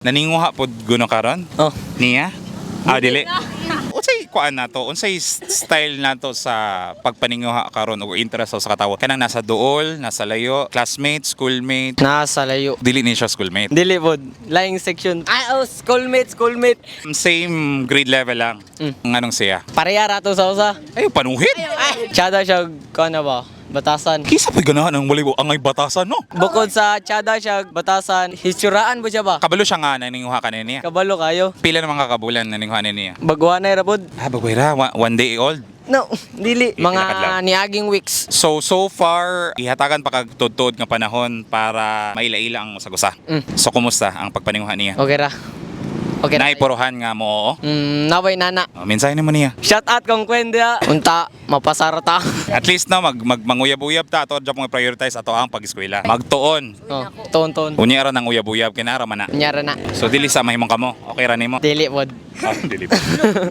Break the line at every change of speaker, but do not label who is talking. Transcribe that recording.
Naninguha pod guno karon?
Oh.
Niya? Dili. Unsay kuan nato? Unsay style nato sa pagpaninguha karon o interest sa katawo? Kanang nasa duol, nasa layo, classmate, schoolmate,
Nasa layo.
dili ni siya schoolmate.
Dili pod. Laing section. Schoolmate.
Same grade level lang. Nganong siya?
Pareha rato sa usa.
Ay, panuhit.
Tsada siya, na ba? Batasan.
Kisa pa ganahan ang walibo angay batasan no.
Bukod sa tsada siya, batasan, histuraan mo siya ba?
Kabalo siya nga naninguha kanina niya.
Kabalo kayo.
Pila namang kakabulan naninguha niya.
Baguanay ra pod.
Bagay ra, one day old.
No, dili.
Ilakad lang.
Mga niaging weeks.
So far, ihatagan pa kag tudtod nga panahon para maila-ila ang sagusa. So kumusta ang pagpaninguha niya?
Okay ra. Okay ra.
Naipuruhan nga mo.
Naway nana.
Mensahe mo niya.
Shout out kong kwenda. Unta, mapasara ta.
At least na manguyab-uyab ta ato jud mo prioritize ato ang pag-eskwela. Magtuon.
Oh, ton.
Unya ra nang uyab-uyab kinara man na.
Nyara na.
So dili sa mahimong kamo. Okay ra nimo?
Dili pod.
Dili.